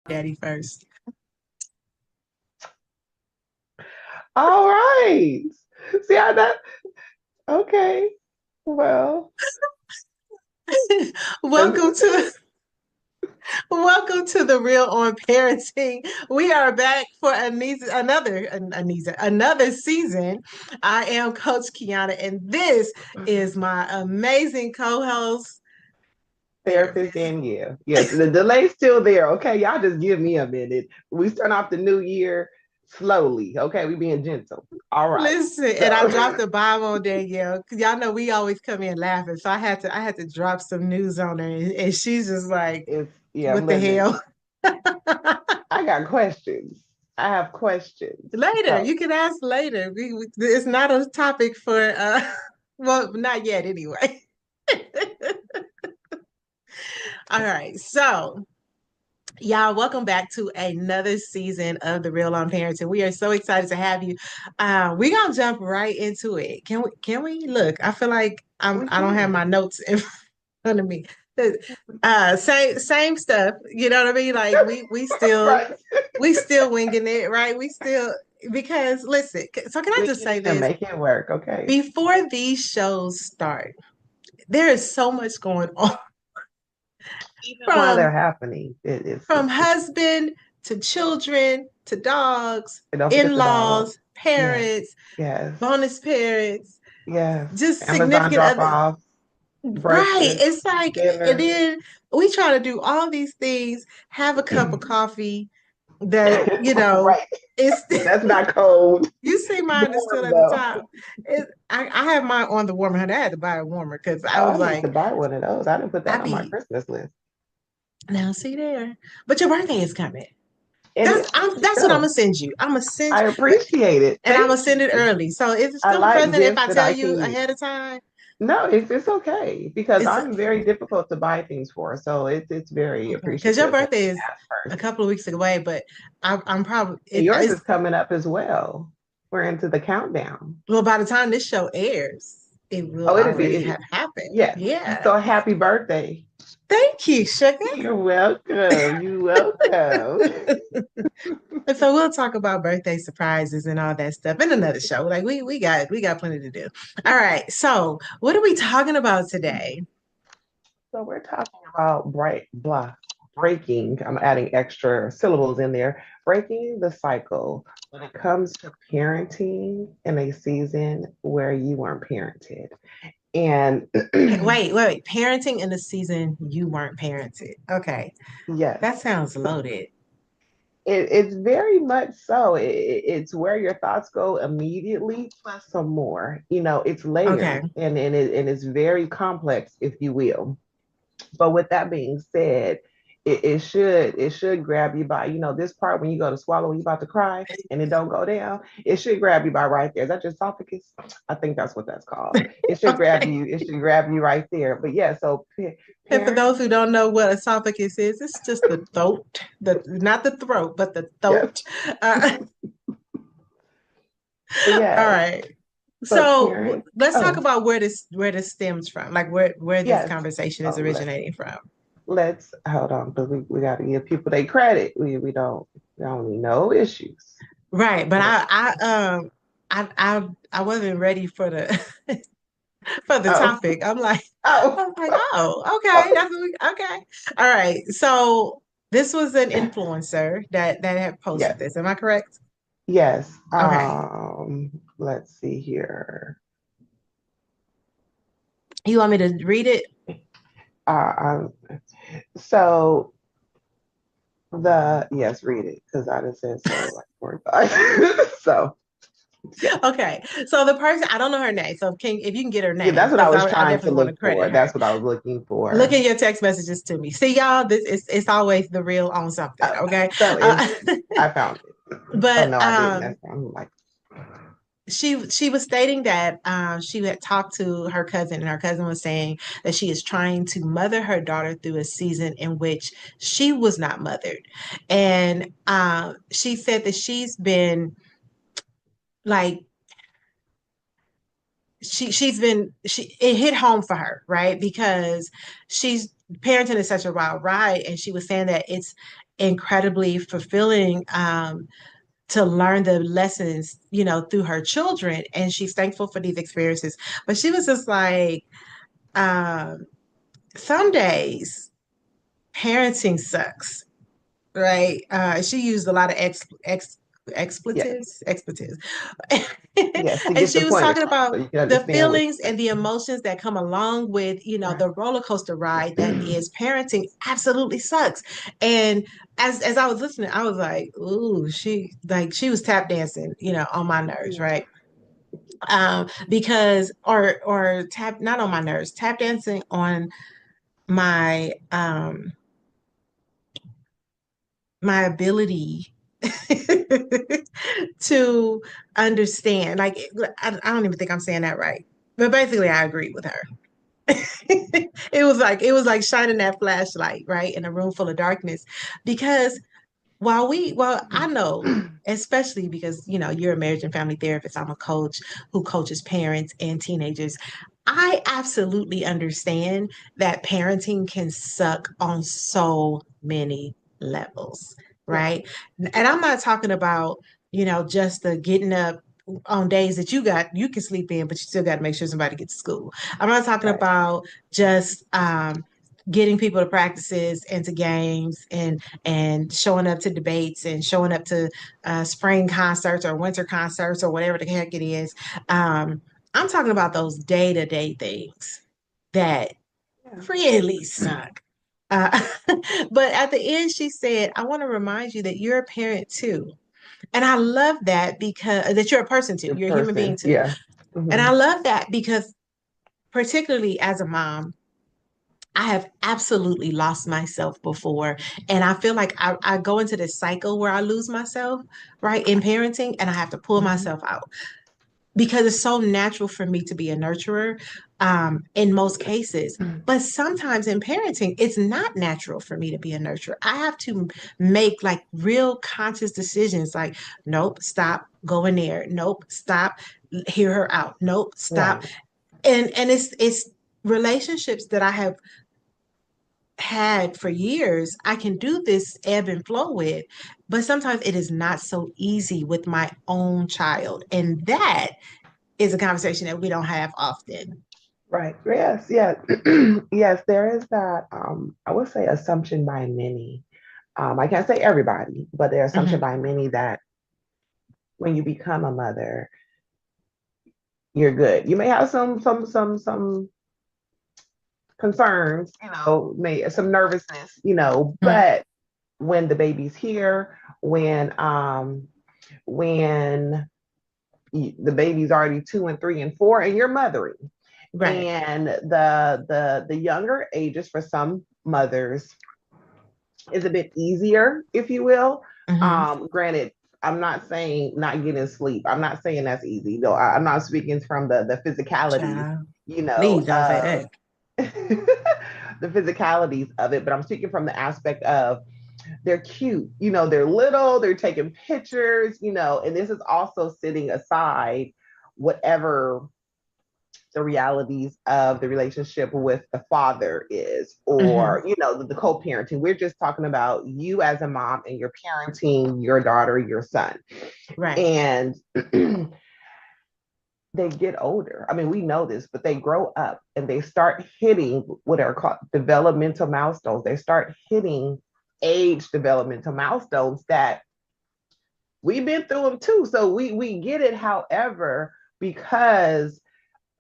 Daddy first. All right. See how that? Okay. Well, Welcome to welcome to the Real on Parenting. We are back for another season. I am Coach Kiana, and this is my amazing co-host, therapist therapist. Danielle. Yes, the delay's still there. Okay, y'all just give me a minute. We start off the new year slowly. Okay, we being gentle. All right. Listen, and I So dropped a bomb on Danielle because y'all know we always come in laughing. So I had to drop some news on her, and she's just like, yeah, I'm "What the letting it. hell?" I got questions. I have questions. Later, So you can ask later. It's not a topic for well, not yet anyway. All right. So, y'all, welcome back to another season of The Real on Parenting. We are so excited to have you. We're gonna jump right into it. Can we look? I feel like we I don't have can. my notes in front of me. Same stuff, you know what I mean? Like Right. we still winging it, right? We still because listen, so can I We just can say even this? make it work. Okay. Before these shows start, there is so much going on Even while they're from happening, it's husband to children to dogs, and don't forget the dog. in-laws, Yes. parents, Yes. bonus parents, Yes. just Amazon significant drop other. off, Right. breakfast, It's like, and dinner. then we try to do all these things, have a cup of coffee that, Right. it's That's not cold. you see mine is still Warm at the though. top. I have mine on the warmer. I had to buy a warmer because I Oh, was I need to like, buy one of those. I didn't put I that on my be Christmas list. now see there. But your birthday is coming. And it, there you That's what I'm go. gonna send you. I'm gonna send I appreciate it. and I'm Thank gonna send it you. early. So is it I still like present if gifts I that tell I you can. ahead of time? No, it's okay because It's I'm very difficult to buy things for, so it's very because your appreciative that birthday you is asked a first. couple of weeks away, but I'm probably And yours it's is coming up as well. We're into the countdown. well by the time this show airs, it will Oh, it'll be already have it, happened. yes. Yeah. So happy birthday. Thank you, sugar. You're welcome. You're welcome. And so we'll talk about birthday surprises and all that stuff in another show. Like we got plenty to do. All right. So what are we talking about today? So we're talking about breaking. I'm adding extra syllables in there. Breaking the cycle when it comes to parenting in a season where you weren't parented. And Wait. Parenting in the season you weren't parented. Okay. yes, That sounds loaded. it's very much so. It's where your thoughts go immediately, plus some more. It's Okay. layered and it's very complex, if you will. But with that being said, it should grab you by this part when you go to swallow when you're about to cry and it don't go down. It should grab you by right there. Is that your esophagus? I think that's what that's called. It should grab Okay. you. It should grab you right there. But yeah, so And for parents, those who don't know what esophagus is, it's just the throat, the not the throat, but the yes, throat. Uh, but all yes, right. but So parents. let's talk Oh about where this stems from, like where this yes. conversation is Oh, originating from. let's hold on, but we got to give people their credit. We don't need no issues. Right, but But I wasn't ready for the for the oh topic. I'm like, oh. oh, okay, okay. All right. So this was an influencer that had posted Yes. this. Am I correct? Yes. Okay. Let's see here. You want me to read it? Um, so the yes, read it because I just said so like 4 times. So yes. Okay. So the person, I don't know her name. So if you can get her Yeah, name, that's what I because was I trying to definitely want to look credit for. her. That's what I was looking Look for. at your text messages to me. See, y'all, this is it's always the real on something. Uh, Okay. so Uh, I found it. Oh but no, I didn't. I'm like, she was stating that she had talked to her cousin, and her cousin was saying that she is trying to mother her daughter through a season in which she was not mothered, and she said that she's been like she's been she it hit home for her, right? Because she's parenting is such a wild ride, and she was saying that incredibly fulfilling to learn the lessons, through her children. And she's thankful for these experiences. But she was just like, um, some days parenting sucks, right? She used a lot of Yes. expletives. Yes. To And get the she was point talking across about so you can the understand what feelings and the emotions that come along with, right. the roller coaster ride that is parenting absolutely sucks. And as I was listening, I was like, ooh, she was tap dancing, on my nerves, Yeah. right? Because or tap not on my nerves, tap dancing on my my ability to understand. Like, I don't even think I'm saying that right. But basically, I agree with her. It was like shining that flashlight, right, in a room full of darkness. Because well, I know, especially because, you're a marriage and family therapist, I'm a coach who coaches parents and teenagers. I absolutely understand that parenting can suck on so many levels, Yeah. right? And I'm not talking about, just the getting up on days that you can sleep in, but you still got to make sure somebody gets to school. I'm not talking Right. about just getting people to practices and to games and showing up to debates and showing up to spring concerts or winter concerts or whatever the heck it is. I'm talking about those day to day things that Yeah. really suck. Uh, but at the end, she said, I want to remind you that you're a parent too. And I love that, because that you're a person too, Your you're a human being person. too. Yeah. And Hmm. I love that because, particularly as a mom, I have absolutely lost myself before. And I feel like I go into this cycle where I lose myself, right, in parenting, and I have to pull Hmm. myself out because it's so natural for me to be a nurturer in most cases. But sometimes in parenting, it's not natural for me to be a nurturer. I have to make like real conscious decisions like, nope, stop, go in there. Nope, stop, hear her out. Nope, stop. Right. And it's relationships that I have had for years, I can do this ebb and flow with, but sometimes it is not so easy with my own child. And that is a conversation that we don't have often. Right. Yes. Yes. Yes. There is that. I would say assumption by many. I can't say everybody, but there's assumption Hmm. by many that when you become a mother, you're good. You may have some concerns, may some nervousness, Hmm. but when the baby's here, when the baby's already 2 and 3 and 4, and you're mothering, Right. and the younger ages for some mothers is a bit easier, if you will. Hmm. Granted, I'm not saying not getting sleep. I'm not saying that's easy. No, I'm not speaking from the physicalities, Child, please don't say of that. the physicalities of it, but I'm speaking from the aspect of they're cute, they're little, they're taking pictures, and this is also sitting aside whatever the realities of the relationship with the father is, or Hmm. the co-parenting. We're just talking about you as a mom and you're parenting your daughter, your son, Right. and they get older. I mean, we know this, but they grow up and they start hitting what are called developmental milestones. They start hitting age developmental milestones that we've been through them too. So we get it. However, because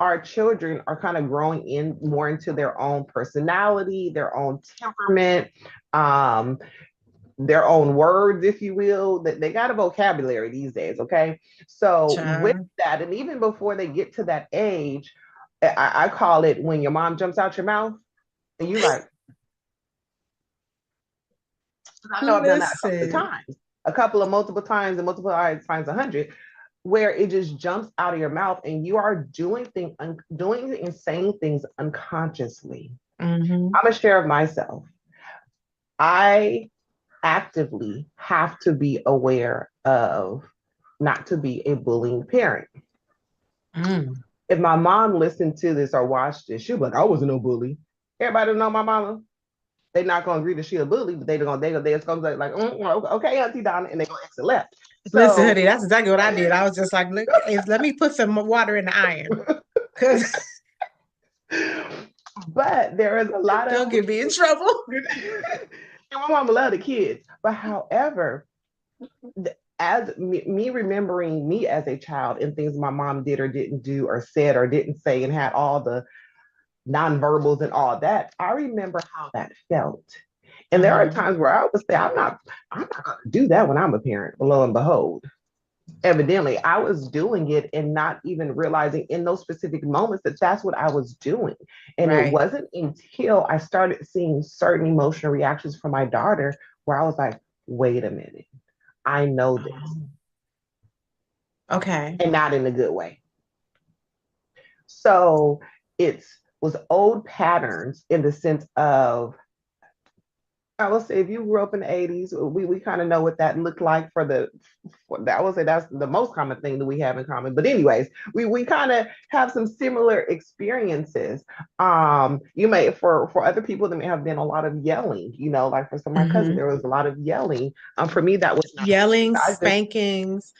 our children are kind of growing in more into their own personality, their own temperament, um, their own words, if you will. That they got a vocabulary these days, okay? So with Child. that, and even before they get to that age, I call it when your mom jumps out your mouth and you like, I know I've done that a couple of Listen. times, a couple of multiple times, and multiple times 100, where it just jumps out of your mouth and you are doing insane things unconsciously. Hmm. I'm a share of myself. I actively have to be aware of not to be a bullying parent. Mm. If my mom listened to this or watched this, she'll be like, I wasn't no bully. Everybody know my mama. They're not gonna agree that she a bully, but they just gonna be like, okay, Auntie Donna, and they gonna exit left. Listen, So, honey, that's exactly what I did. I was just like, look, let me put some water in the iron. Cause but there is a lot of don't get me in trouble. and my mama love the kids. But however, as me remembering me as a child and things my mom did or didn't do or said or didn't say and had all the nonverbals and all that, I remember how that felt. And there are Hmm. times where I would say, I'm not gonna do that when I'm a parent. But lo and behold, evidently I was doing it and not even realizing in those specific moments that that's what I was doing. And it Right. wasn't until I started seeing certain emotional reactions from my daughter where I was like, wait a minute, I know this, Oh, okay. and not in a good way. So it was old patterns in the sense of, I will say, if you grew up in the 80s, we kind of know what that looked like I will say that's the most common thing that we have in common. But anyways, we kind of have some similar experiences. You may, for other people, there may have been a lot of yelling, like for some of my cousins, Hmm. there was a lot of yelling. For me, that was not the case. Yelling, I just, spankings,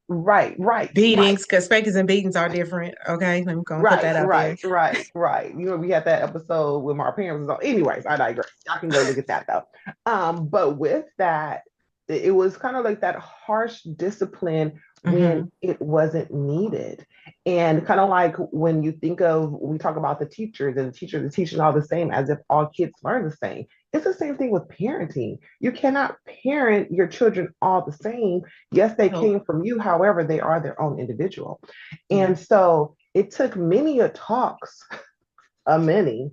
right, right, right. beatings, because spankings and beatings are different. Okay. I'm gonna put Right, that out there. right, right, right. We had that episode with my parents. Anyways, I digress. I can go look at that though. But with that, it was kind of like that harsh discipline when Hmm. it wasn't needed. And kind of like when you think of, we talk about the teachers and the teachers are teaching all the same as if all kids learn the same. It's the same thing with parenting. You cannot parent your children all the same. Yes, they Nope. came from you. However, they are their own individual. Yeah. And so it took many a talks, a many,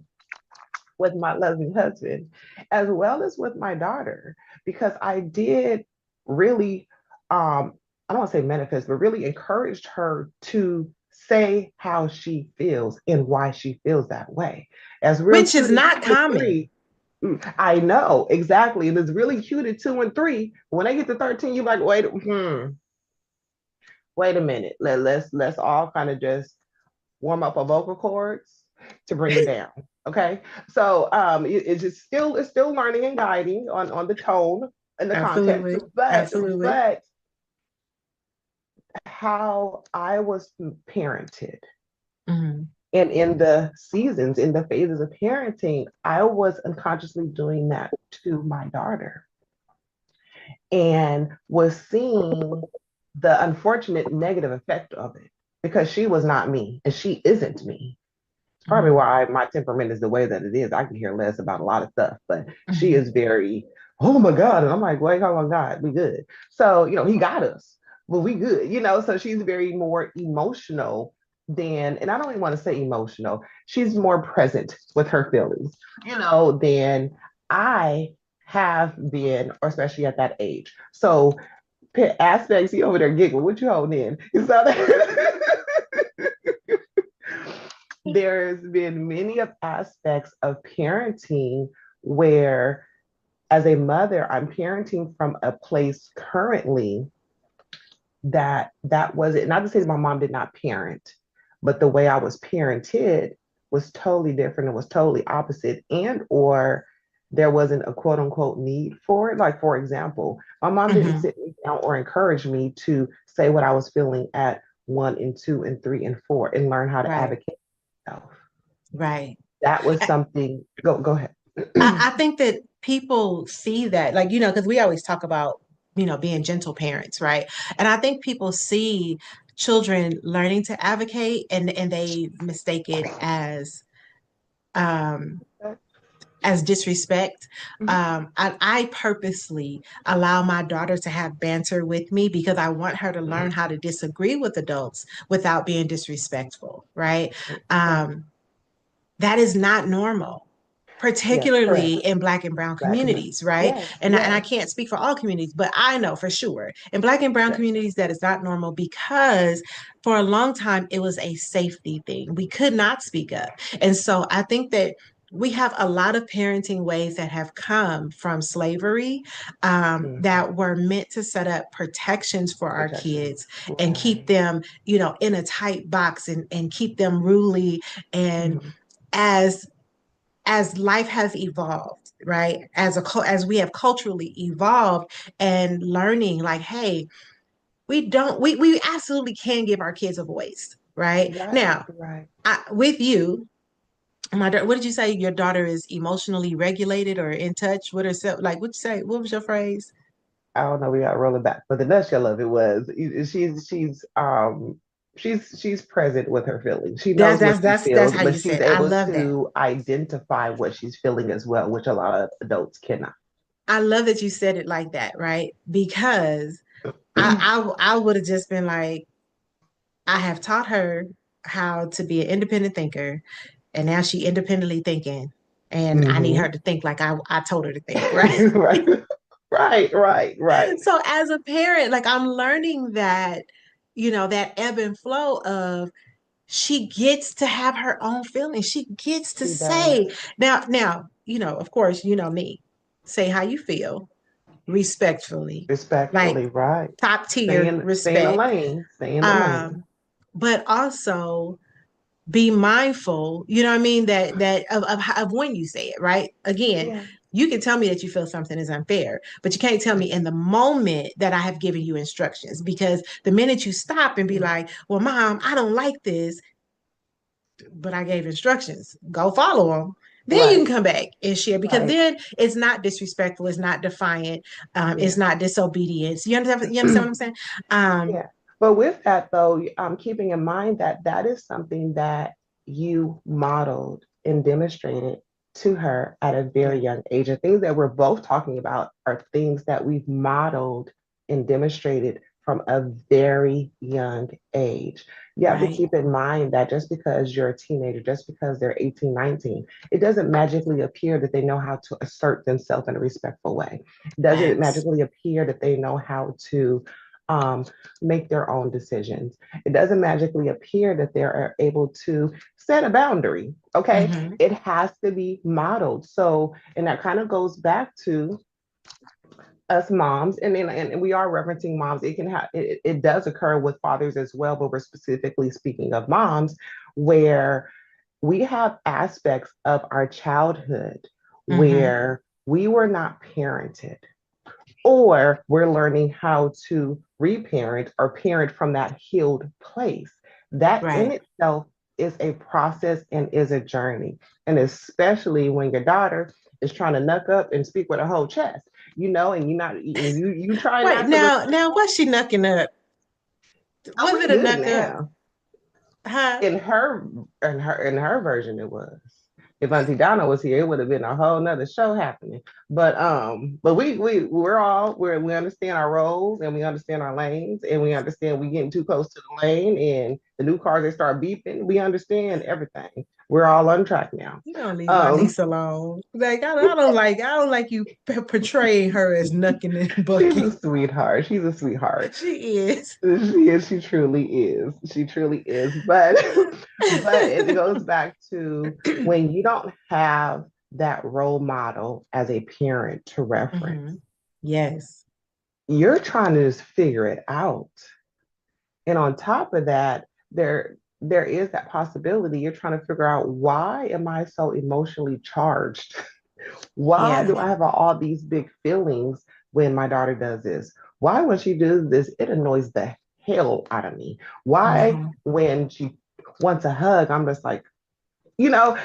with my loving husband, as well as with my daughter, because I did really, I don't want to say manifest, but really encouraged her to say how she feels and why she feels that way. As real Which cute is at not 2 and 3, common. I know exactly. And it's really cute at 2 and 3. When they get to 13, you're like, wait a minute. Let's all kind of just warm up our vocal cords to bring it down. Okay. So it's still learning and guiding on the tone and the context, Absolutely. Absolutely. but how I was parented Hmm. and in the seasons, in the phases of parenting, I was unconsciously doing that to my daughter and was seeing the unfortunate negative effect of it because she was not me and she isn't me. It's probably Hmm. why my temperament is the way that it is. I can care less about a lot of stuff, but she Hmm. is very, oh my God. And I'm like, wait, oh my God, we good. So, he got us, but we good, so she's very more emotional than, and I don't even want to say emotional, she's more present with her feelings, than I have been, or especially at that age. So, aspects, you over there giggling, what you holding in? So, there's been many of aspects of parenting where as a mother I'm parenting from a place currently that was it, not to say that my mom did not parent, but the way I was parented was totally different and was totally opposite, and or there wasn't a quote unquote need for it. Like, for example, my mom didn't Hmm. sit me down or encourage me to say what I was feeling at 1 and 2 and 3 and 4 and learn how to Right. advocate myself. Right. That was something. Go ahead. I think that people see that, like, because we always talk about, being gentle parents, right? And I think people see children learning to advocate and they mistake it um, as disrespect. I purposely allow my daughter to have banter with me because I want her to learn how to disagree with adults without being disrespectful, right? Right. Um, that is not normal, Yes, particularly correct. in Black and Brown Black and brown. communities, right? Yes, And I yes, can't speak for all communities, but I know for sure in Black and Brown yes. communities that is not normal because for a long time it was a safety thing. We could not speak up. And so I think that we have a lot of parenting ways that have come from slavery, Mm-hmm. that were meant to set up protections for our Protection. kids and keep Right. them, in a tight box and keep them rudely and Mm-hmm. as as life has evolved, right? As we have culturally evolved and learning, like, hey, we absolutely can give our kids a voice, right? Right, Now, right. with you, what did you say? Your daughter is emotionally regulated or in touch with herself? Like, what you say? What was your phrase? I don't know, we got rolling back. But the nutshell of it was she's present with her feelings. She That's knows that's what she that's that's feels, how but you she's said it. I able love that. to identify what she's feeling as well, which a lot of adults cannot. I love that you said it like that, right? Because I would have just been like, I have taught her how to be an independent thinker, and now she independently thinking, and I need her Hmm. to think like I told her to think, right? Right. Right, right, right. So as a parent, like I'm learning that, that ebb and flow of she gets to have her own feelings. She gets to She does. say, now, of course, you know me. Say how you feel respectfully, like Respectfully, right. top tier Stay in the respect. lane. Stay in the lane. Um, but also be mindful, you know what I mean, that of when you say it, right? Again, Yeah. you can tell me that you feel something is unfair, but you can't tell me in the moment that I have given you instructions, because the minute you stop and be like, well, mom, I don't like this, but I gave instructions, go follow them. Then you can Right, come back and share, because right. then it's not disrespectful, it's not defiant, it's Yeah. not disobedience. You understand what I'm saying? Yeah. But with that, though, keeping in mind that that is something that you modeled and demonstrated to her at a very Yeah. young age. The things that we're both talking about are things that we've modeled and demonstrated from a very young age. You have to Right. keep in mind that just because you're a teenager, just because they're 18, 19, it doesn't magically appear that they know how to assert themselves in a respectful way. It doesn't Facts. magically appear that they know how to um, make their own decisions. It doesn't magically appear that they're able to set a boundary. Okay. Mm-hmm. It has to be modeled. So, and that kind of goes back to us moms, and we are referencing moms. It can have it does occur with fathers as well, but we're specifically speaking of moms, where we have aspects of our childhood Mm-hmm. where we were not parented, or we're learning how to reparent or parent from that healed place. That in Right. itself is a process and is a journey. And especially when your daughter is trying to knuck up and speak with a whole chest, and you're not, and you try Wait, not to respond. now, what's she knucking up? Oh, Was we it a good knuck up? now. Huh? In her version it was. If Auntie Donna was here, it would have been a whole nother show happening. But we understand our roles, and we understand our lanes, and we understand we getting too close to the lane, and the new cars they start beeping. We understand everything. We're all on track now. You don't leave my Um niece alone. Like I don't like you portraying her as knucking and she's bucking. a sweetheart. She's a sweetheart. She is. She is, she truly is. She truly is. But but it goes back to when you don't have that role model as a parent to reference, Hmm. Yes. you're trying to just figure it out. And on top of that, there is that possibility you're trying to figure out, why am I so emotionally charged? Why Yeah. do I have all these big feelings when my daughter does this? Why, when she does this, it annoys the hell out of me? Why, Hmm. when she wants a hug, I'm just like, you know,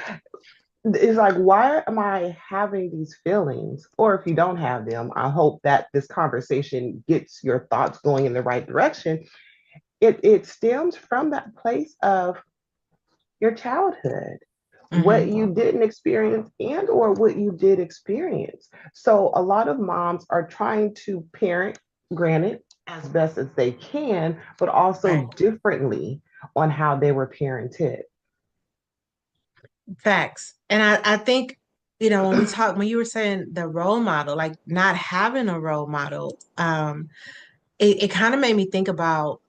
it's like, why am I having these feelings? Or if you don't have them, I hope that this conversation gets your thoughts going in the right direction. It stems from that place of your childhood, what Hmm. you didn't experience and or what you did experience. So a lot of moms are trying to parent, granted, as best as they can, but also Right. differently on how they were parented. Facts. And I think, when you were saying the role model, like not having a role model, it kind of made me think about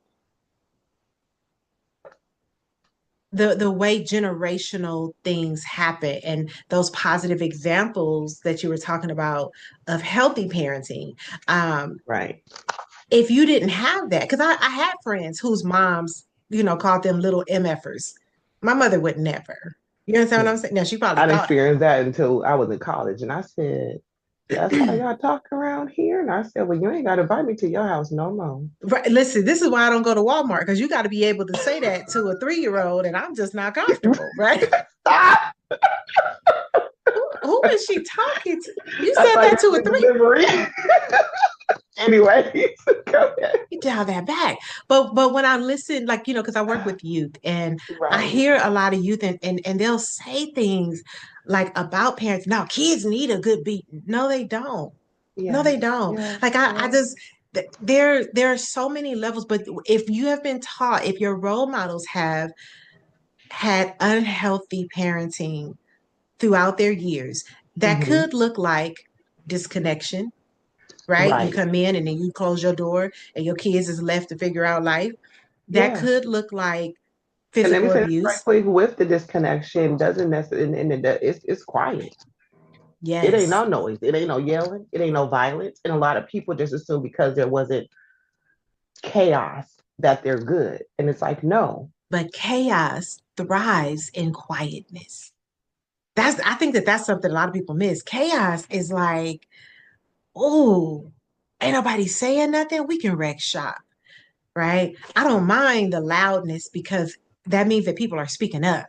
the way generational things happen and those positive examples that you were talking about of healthy parenting. Um, Right. if you didn't have that, because I had friends whose moms, called them little MFers. My mother would never. You understand what I'm saying? No, she probably I didn't thought, experience that until I was in college. And I said, that's how y'all talk around here? And I said, well, you ain't got to invite me to your house no more. right, listen, this is why I don't go to Walmart because you got to be able to say that to a 3-year-old, and I'm just not comfortable, right? Stop! Who is she talking to? You That's said like that to a the three. delivery. Anyways, go ahead. You dial that back. But when I listen, like, because I work with youth and I Right. hear a lot of youth and they'll say things like about parents. Now, kids need a good beat. No, they don't. No, Yes. they don't. Yes. Like I Yes. just there are so many levels, but if you have been taught, if your role models have had unhealthy parenting throughout their years, that Hmm. could look like disconnection, right? You Right. come in and then you close your door and your kids is left to figure out life. That Yeah. could look like And let me physical say this right abuse. quick with the disconnection doesn't necessarily, it's quiet. It ain't Yes. no noise. It ain't no yelling. It ain't no violence. And a lot of people just assume because there wasn't chaos that they're good. And it's like, no. But chaos thrives in quietness. I think that's something a lot of people miss. Chaos is like, oh, ain't nobody saying nothing. We can wreck shop, right? I don't mind the loudness because that means that people are speaking up,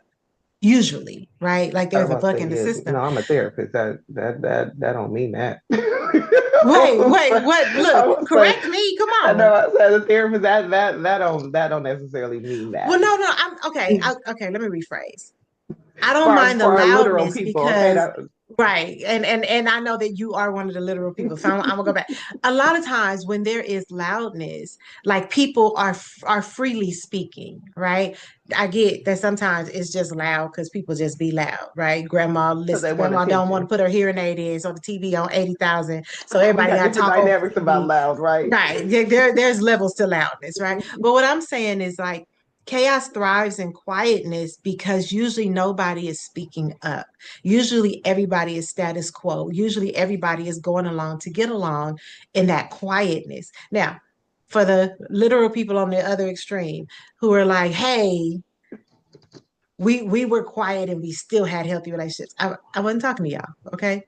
usually, right? Like I there's was a about to buck say, in the yeah, system. no, I'm a therapist. That don't mean that. Wait, wait, But what? Look, I was like, correct me. Come I know on. I said a therapist. That don't necessarily mean Well, that. no, no, I'm okay. Okay, let me rephrase. I don't For mind the for our literal loudness people, okay. because right, and I know that you are one of the literal people, so I'm gonna go back. A lot of times when there is loudness, like people are freely speaking, right? I get that sometimes it's just loud because people just be loud, right? Because they want Grandma don't want to attention. put her hearing aid in, so the TV on 80,000, so We everybody got got to different talk over dynamics the about TV. loud, right? Right. There's levels to loudness, right? But what I'm saying is like chaos thrives in quietness because usually nobody is speaking up. Usually everybody is status quo. Usually everybody is going along to get along in that quietness. Now, for the literal people on the other extreme who are like, hey, we were quiet and we still had healthy relationships. I wasn't talking to y'all, okay?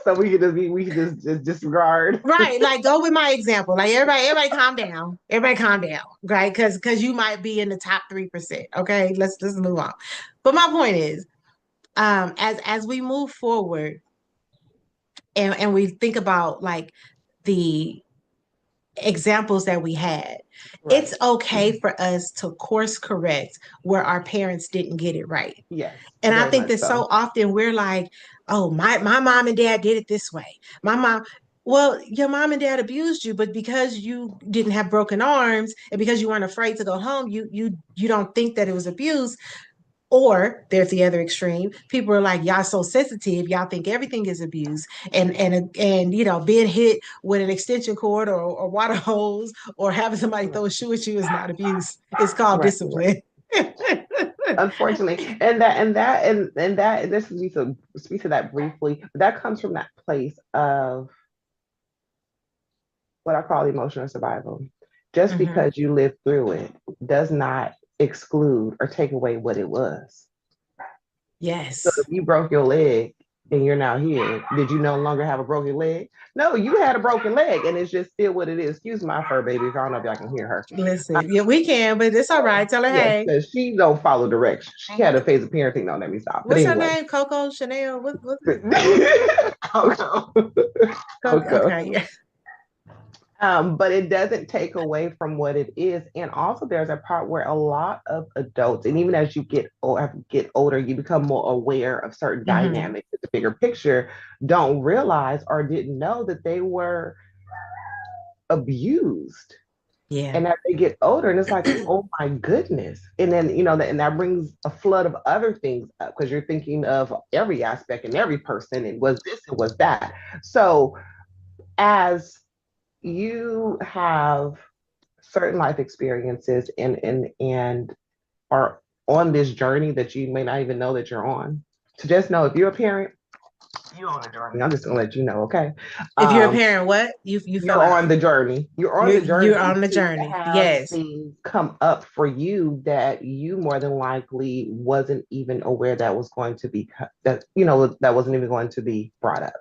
So we can just disregard. Right, like go with my example. Like everybody calm down. Everybody calm down, right? Because you might be in the top 3%. Okay, let's move on. But my point is, as we move forward and we think about like the examples that we had, it's Right. okay for us to course correct where our parents didn't get it right. Yes, And I very think much that so so. often we're like, oh, my mom and dad did it this way. My mom, well, your mom and dad abused you, but because you didn't have broken arms and because you weren't afraid to go home, you don't think that it was abuse. Or there's the other extreme. People are like, y'all so sensitive, y'all think everything is abuse. And being hit with an extension cord or water hose or having somebody throw a Right. shoe at you is not abuse. It's called Right. Right. discipline. Unfortunately, and this is to speak to that briefly. But that comes from that place of what I call emotional survival. Just Mhm. because you lived through it does not exclude or take away what it was. So if Yes. you broke your leg and you're now here, did you no longer have a broken leg? No, you had a broken leg, and it's just still what it is. Excuse my fur baby, if I don't know if y'all can hear her. Listen, yeah, we can, but it's all right. Tell her, Yes, hey, because she don't follow directions. She had a phase of parenting. Don't let me stop. But what's her anyway, name? Coco Chanel. What Coco, Coco? Coco. Okay, yeah. But it doesn't take away from what it is. And also, there's a part where a lot of adults, and even as you get older, you become more aware of certain Hmm. dynamics, the bigger picture, don't realize or didn't know that they were abused. Yeah. And as they get older, and it's like, oh my goodness. And then, and that brings a flood of other things up because you're thinking of every aspect and every person. And was this and was that. So as you have certain life experiences and are on this journey that you may not even know that you're on. So just know if you're a parent, You're on the journey. I'm just gonna let you know, okay? If you're a Um, parent, what? You fell you're out. on the journey. You're on You're the you're journey on the to journey. have Yes. things come up for you that you more than likely wasn't even aware that was going to be that that wasn't even going to be brought up.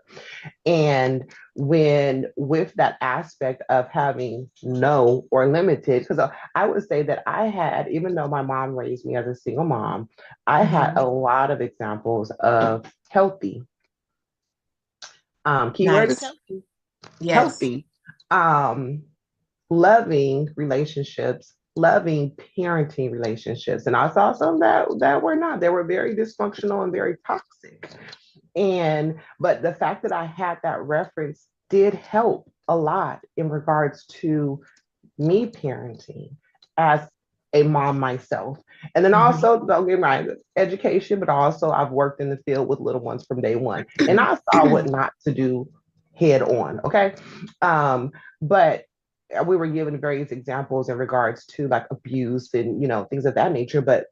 And when with that aspect of having no or limited, because I would say that I had, even though my mom raised me as a single mom, I had Hmm. a lot of examples of healthy. Keyword is Nice. healthy. Yes. Healthy. Um, loving relationships, loving parenting relationships. And I saw some that were not. They were very dysfunctional and very toxic. And but the fact that I had that reference did help a lot in regards to me parenting as a mom myself. And then Hmm. also, don't get my education, but also I've worked in the field with little ones from day one. And I saw what not to do head on. Okay. But we were given various examples in regards to like abuse and things of that nature. But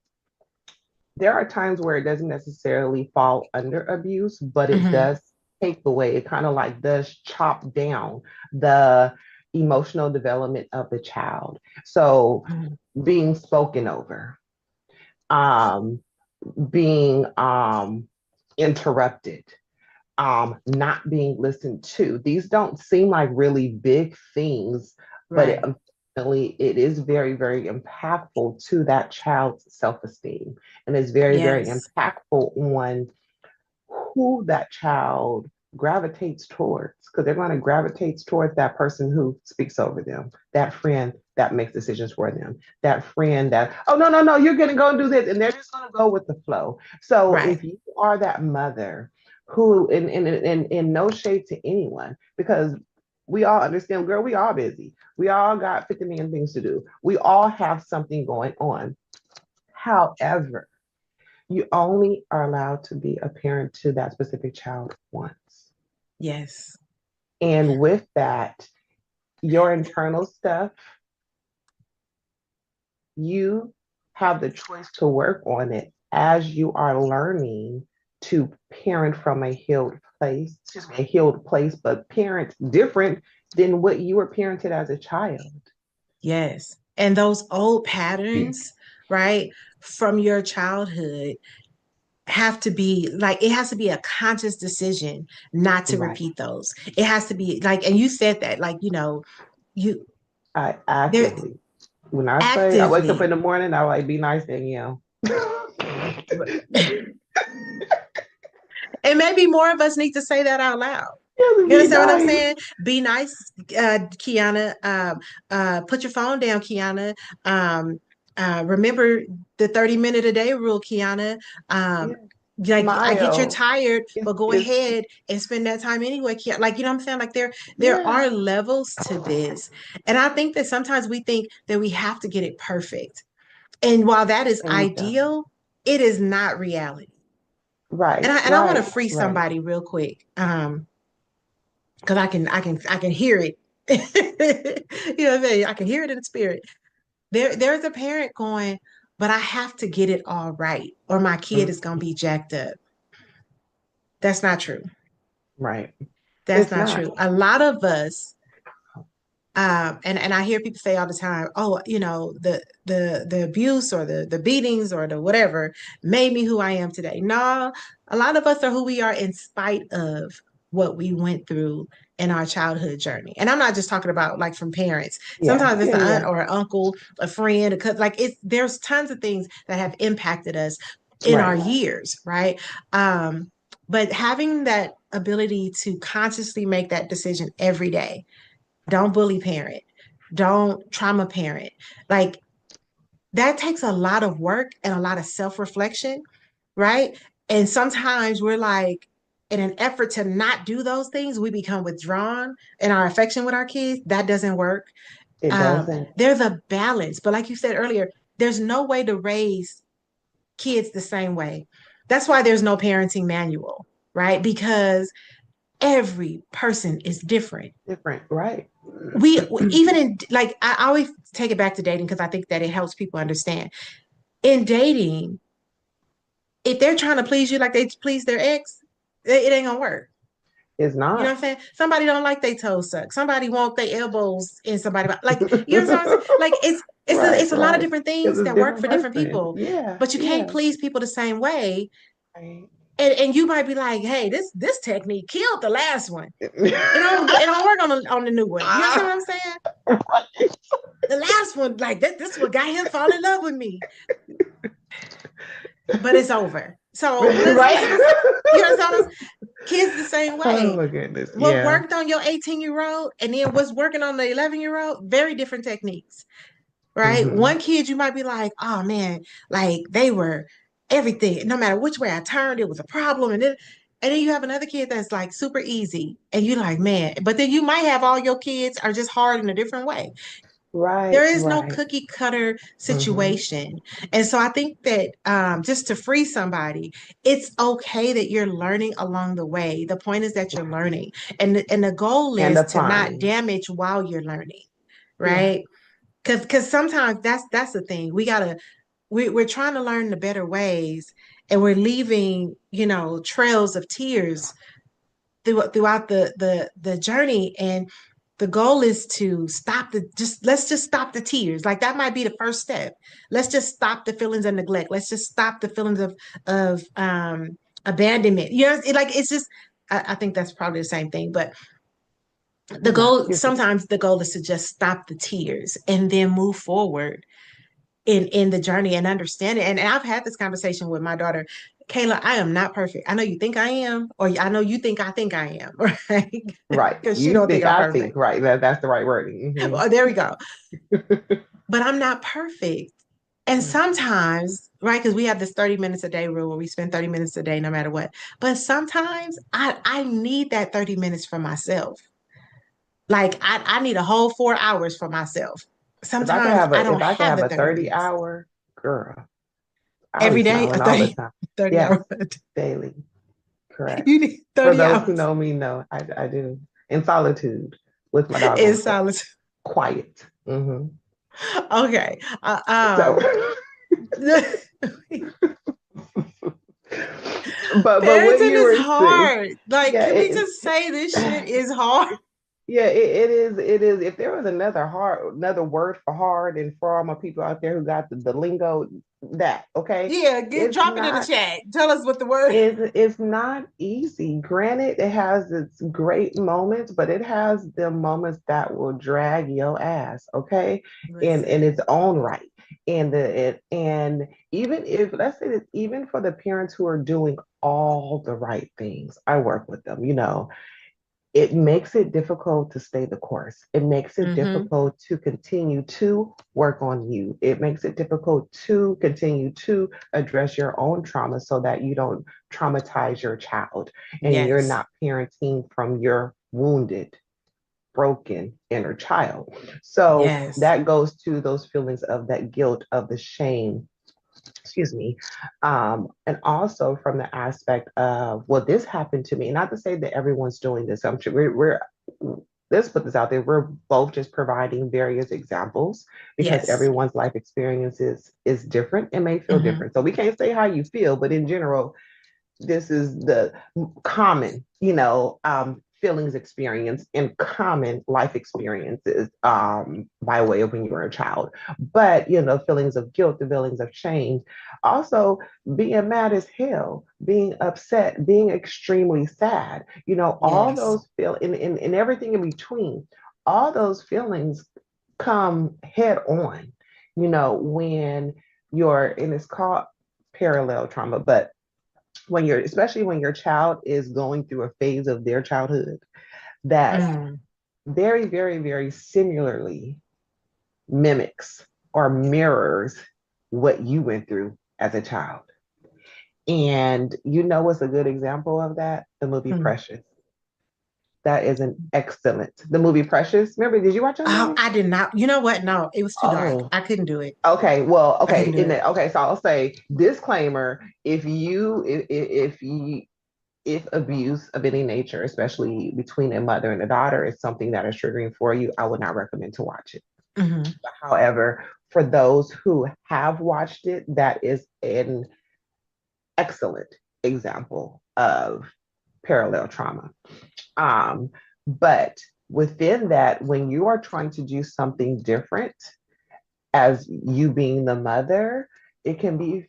there are times where it doesn't necessarily fall under abuse, but it Hmm. does take away, it kind of like does chop down the emotional development of the child. So being spoken over, um, being interrupted, not being listened to. These don't seem like really big things, but Right. unfortunately, it is very, very impactful to that child's self esteem. And it's very, very Yes. impactful on who that child gravitates towards, because they're going to gravitate towards that person who speaks over them, that friend that makes decisions for them, that friend that, oh, no, no, no, you're going to go and do this. And they're just going to go with the flow. So Right. if you are that mother who, in no shade to anyone, because we all understand, girl, we all busy. We all got 50 million things to do. We all have something going on. However, you only are allowed to be a parent to that specific child once. Yes. And with that, your internal stuff, you have the choice to work on it as you are learning to parent from a healed place, excuse me, a healed place, but parent different than what you were parented as a child. Yes. And those old patterns, right, from your childhood have to be like, it has to be a conscious decision not to Right. repeat those. It has to be like, and you said that, like, you, I they're actively, when I say I wake up in actively, the morning, I like be nice, Danielle. and maybe more of us need to say that out loud. Yeah, You be understand what I'm nice. saying? Be nice, Kiana. Put your phone down, Kiana. Um, remember the 30-minute a day rule, Kiana. Yeah. Um, like, I get you're Smile. tired, but go It's ahead and spend that time anyway. Like, you know what I'm saying? Like, there yeah. are levels to this. And I think that sometimes we think that we have to get it perfect. And while that is And you don't. ideal, it is not reality. And Right, I want to right, free right. somebody real quick. Because I can hear it. You know what I'm saying? I can hear it in the spirit. There's a parent going, but I have to get it all right, or my kid is gonna Mhm. be jacked up. That's not true. Right. That's It's not not. true. A lot of us, and I hear people say all the time, oh, the abuse or the beatings or the whatever made me who I am today. No, a lot of us are who we are in spite of what we went through in our childhood journey. And I'm not just talking about like from parents. Yeah, Sometimes it's yeah, an aunt yeah. or an uncle, a friend, like there's tons of things that have impacted us in our Right. years, right? Um, but having that ability to consciously make that decision every day, don't bully parent, don't trauma parent. Like, that takes a lot of work and a lot of self-reflection, right? And sometimes we're like, in an effort to not do those things, we become withdrawn in our affection with our kids. That doesn't work. It doesn't. There's a balance, but like you said earlier, there's no way to raise kids the same way. That's why there's no parenting manual, right? Because every person is different. Different. Right. We even in, like, I always take it back to dating because I think that it helps people understand. In dating, if they're trying to please you like they please their ex, it ain't gonna work. It's You know what not. I'm saying? Somebody don't like their toes sucked. Somebody want their elbows in somebody like you know what I'm saying? Like Right, it's a lot of right. different Because things it's a that work different for different person. people, Yeah, but you can't yeah. please people the same way. Right. And you might be like, hey, this technique killed the last one. It don't work on the new one. You understand what I'm saying? Right. The last one, like this what got him fall in love with me. But it's over. So let's Right. you know what I'm saying? Kids the same Oh way. my goodness. What Yeah. worked on your 18-year-old and then what's working on the 11-year-old, very different techniques, right? Hmm. One kid you might be like, oh man, like they were everything. No matter which way I turned, it was a problem. And then you have another kid that's like super easy. And you're like, man, but then you might have all your kids are just hard in a different way. There Right, is no right. cookie cutter Hmm. situation. And so I think that just to free somebody, it's okay that you're learning along the way. The point is that you're learning. And the goal And is to not applying. damage while you're learning, Yeah. right? Because sometimes that's the thing. We're trying to learn the better ways and we're leaving, trails of tears throughout the journey. And the goal is to let's just stop the tears. Like that might be the first step. Let's just stop the feelings of neglect. Let's just stop the feelings of abandonment. It's just I think that's probably the same thing. But No, you're good. sometimes the goal is to just stop the tears and then move forward in the journey and understand it. And I've had this conversation with my daughter, Kayla. I am not perfect. I know you think I am, or I know you think I am, right? Right. Because she You don't think think, I'm I think, perfect. right. That's the right wording. Well, there we go. Hmm. But I'm not perfect. And Right. sometimes, right, because we have this 30 minutes a day rule where we spend 30 minutes a day no matter what. But sometimes I need that 30 minutes for myself. Like I need a whole 4 hours for myself. Sometimes I If don't I could have have the a 30 30 minutes. hour girl, I'll be Every day, a smiling all the 30, time. 30 Yes, hour. daily. You Correct. need For 30 those who hours know me, know I do. In solitude with my in doggone self. solitude. Quiet. Okay. So, but what Parenting you is were saying, hard. Like, yeah, can we just say this shit is hard? yeah, it is. It is. If there was another word for hard, and for all my people out there who got the lingo, that okay, Yeah, it's drop it in the not. chat. Tell us what the word. It's not easy. Granted, it has its great moments, but it has the moments that will drag your ass, okay, in Listen. its own right. And even if let's say that even for the parents who are doing all the right things, I work with them, it makes it difficult to stay the course. It makes it Mm-hmm. difficult to continue to work on you. It makes it difficult to continue to address your own trauma so that you don't traumatize your child and you're Yes. not parenting from your wounded, broken inner child. So Yes. that goes to those feelings of that guilt, of the shame, excuse me, and also from the aspect of, well, this happened to me. Not to say that everyone's doing this. I'm sure let's put this out there. We're both just providing various examples because Yes. everyone's life experiences is different and may feel Mm-hmm. different. So we can't say how you feel, but in general, this is the common, feelings experience and common life experiences by way of when you were a child. But, feelings of guilt, the feelings of shame, also being mad as hell, being upset, being extremely sad, all Yes. those feel in everything in between, all those feelings come head on, when and it's called parallel trauma, but especially when your child is going through a phase of their childhood that Mm. very, very, very similarly mimics or mirrors what you went through as a child. And what's a good example of that? The movie Mm. Precious. That is an excellent. The movie Precious. Remember, did you watch that Oh, movie? I did not. You know what? No, it was too dark. Oh, I couldn't do it. okay. Well, I couldn't okay. do it. Okay, so I'll say disclaimer: if abuse of any nature, especially between a mother and a daughter, is something that is triggering for you, I would not recommend to watch it. Mm-hmm. However, for those who have watched it, that is an excellent example of parallel trauma. Um, but within that, when you are trying to do something different as you being the mother, it can be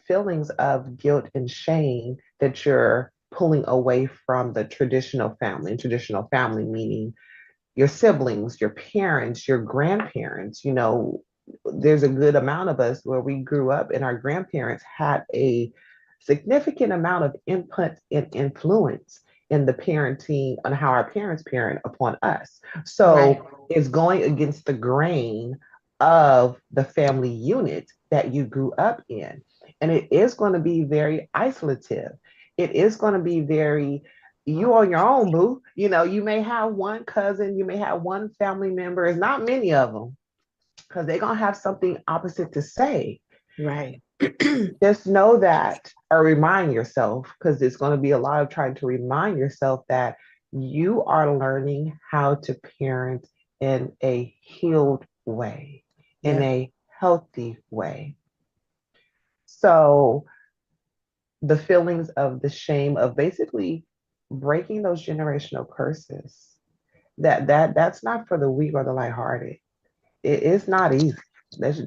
feelings of guilt and shame that you're pulling away from the traditional family. And traditional family meaning your siblings, your parents, your grandparents. There's a good amount of us where we grew up and our grandparents had a significant amount of input and influence in the parenting on how our parents parent upon us. Right. So it's going against the grain of the family unit that you grew up in. And it is going to be very isolative. It is going to be very you on your own, boo. You may have one cousin, you may have one family member. It's not many of them because they're gonna have something opposite to say. Right. Just know that, or remind yourself, because it's going to be a lot of trying to remind yourself that you are learning how to parent in a healed way, in Yep. a healthy way. So the feelings of the shame of basically breaking those generational curses that's not for the weak or the lighthearted. It's not easy. That's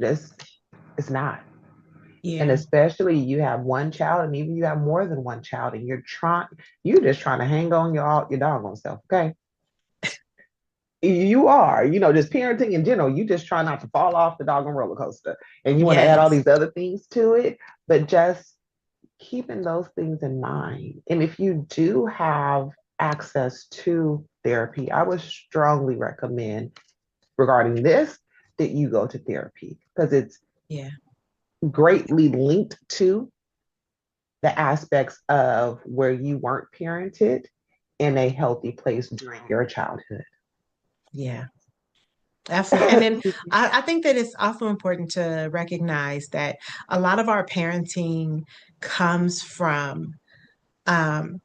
it's not. And Yeah. especially you have one child, and even you have more than one child, and you're just trying to hang on your doggone self. Okay, you are, just parenting in general. You just try not to fall off the doggone roller coaster, and you want to add all Yes. these other things to it, but just keeping those things in mind. And if you do have access to therapy, I would strongly recommend regarding this that you go to therapy because it's Yeah. greatly linked to the aspects of where you weren't parented in a healthy place during your childhood. Yeah. Absolutely. And then I think that it's also important to recognize that a lot of our parenting comes from um,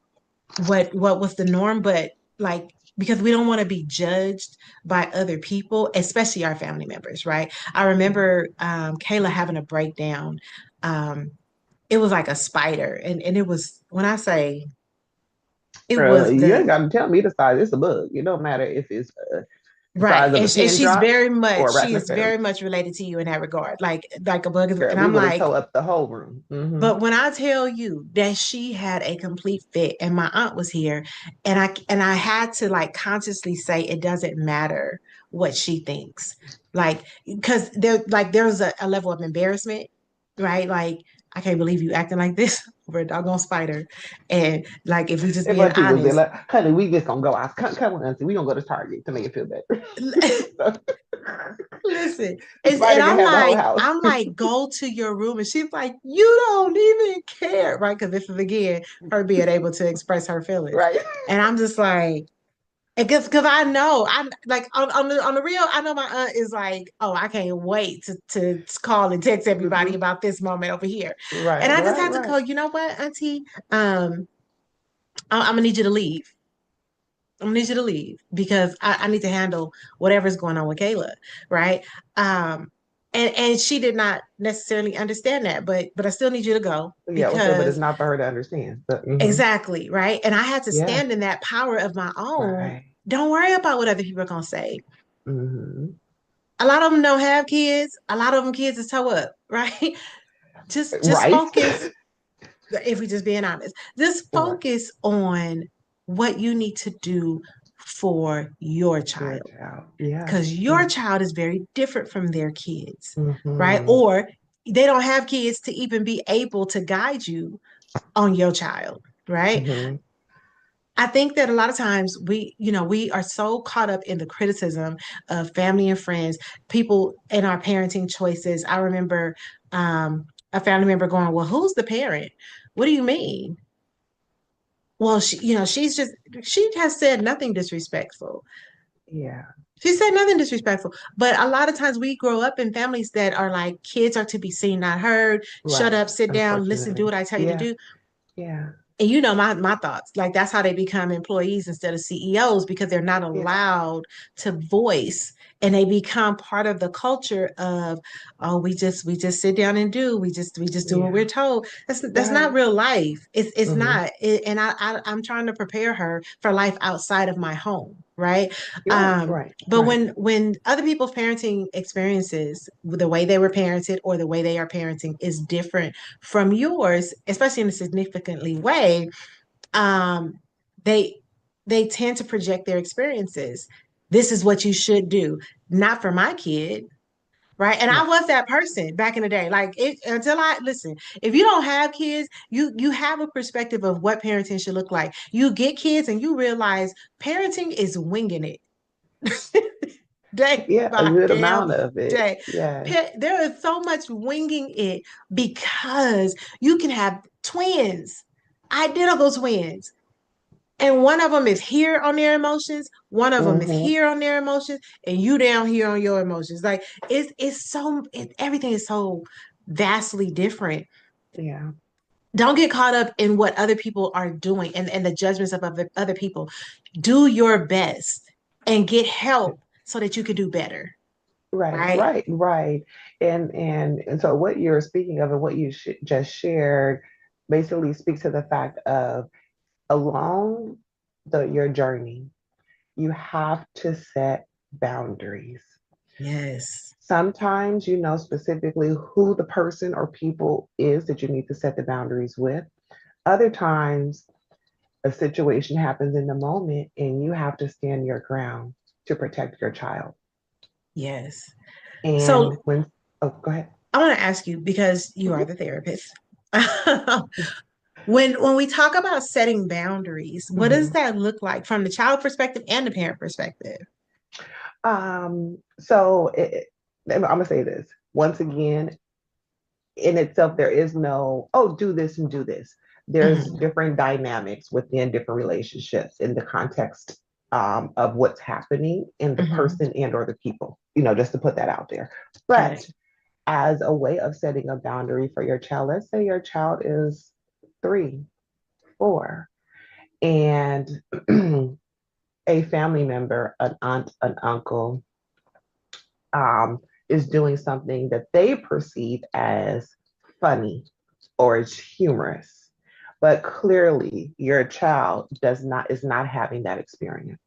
what was the norm, but like because we don't want to be judged by other people, especially our family members, right? I remember Kayla having a breakdown. Um, it was like a spider, and it was when I say it Girl, was you ain't the got to tell me the size. It's a bug. It don't matter if it's the right, size of a and pin she's drop very or much a she is arachnophobe. very much related to you in that regard, like a bug is, Girl, and we I'm would have like, tore up the whole room. but when I tell you that she had a complete fit and my aunt was here and I had to like consciously say it doesn't matter what she thinks. Like because there's a level of embarrassment, right? Like I can't believe you acting like this over a doggone spider. And like if we just If being Auntie was there, honest, like, honey, we just gonna go out. Come on, Auntie, we gonna go to Target to make it feel better. listen, The and spider can have the whole house. I'm like, go to your room. And she's like, you don't even care, right? Because this is again her being able to express her feelings. Right. And I'm just like, because I know I'm like on the real, I know my aunt is like, oh, I can't wait to call and text everybody Mm-hmm. about this moment over here. And Right, I just right, have to right. go, you know what, Auntie? Um, I'm gonna need you to leave. I'm gonna need you to leave because I need to handle whatever's going on with Kayla, right? Um, and she did not necessarily understand that, but I still need you to go Yeah, well, said, but it's because not for her to understand. But exactly, right? And I had to yeah, stand in that power of my own. right. Don't worry about what other people are gonna say. Hmm. A lot of them don't have kids. A lot of them kids is toe up, right? Just Right. focus if we're just being honest, just Right. focus on what you need to do for your Your child child. Yeah. because your Yeah. child is very different from their kids, right? Hmm. Or they don't have kids to even be able to guide you on your child, right? Hmm. I think that a lot of times we are so caught up in the criticism of family and friends, people in our parenting choices. I remember a family member going, well, who's the parent? What do you mean? Well, she has said nothing disrespectful. Yeah. She said nothing disrespectful. But a lot of times we grow up in families that are like kids are to be seen, not heard. Shut Right. up, sit down, listen, do Unfortunately. what I tell you to Yeah. do. Yeah. and you know my thoughts, like that's how they become employees instead of CEOs, because they're not Yeah. allowed to voice, and they become part of the culture of, oh, we just sit down and do, we just do what we're Yeah. told. That's not Right. real life. It's Hmm. not and I'm trying to prepare her for life outside of my home, right? Yeah. Right. But Right. when other people's parenting experiences, the way they were parented or the way they are parenting is different from yours, especially in a significantly way, um, they they tend to project their experiences. This is what you should do, not for my kid, right? And I Right. was that person back in the day. Like it until I listen, if you don't have kids, you have a perspective of what parenting should look like. You get kids and you realize parenting is winging it day Yeah. A by good damn amount of it. day. Yes. There is so much winging it because you can have twins, identical twins, and one of them is here on their emotions, one of them is Hmm. here on their emotions, and you down here on your emotions. Like everything is so vastly different. Yeah. Don't get caught up in what other people are doing and the judgments of other people. Do your best and get help so that you can do better. Right, Right? right, right. And so what you're speaking of and what you just shared basically speaks to the fact of along your journey, you have to set boundaries. Yes. Sometimes you know specifically who the person or people is that you need to set the boundaries with. Other times, a situation happens in the moment and you have to stand your ground to protect your child. Yes. And So when, oh, go ahead. I want to ask you, because you are Mhm. the therapist. When we talk about setting boundaries, what does Mhm. that look like from the child perspective and the parent perspective? So I'm gonna say this once again. In itself, there is no, oh, do this and do this. There's Hmm. different dynamics within different relationships in the context of what's happening in the Hmm. person and or the people. Just to put that out there. Okay. But as a way of setting a boundary for your child, let's say your child is 3, 4, and a family member, an aunt, an uncle, um, is doing something that they perceive as funny or is humorous, but clearly your child does not is not having that experience.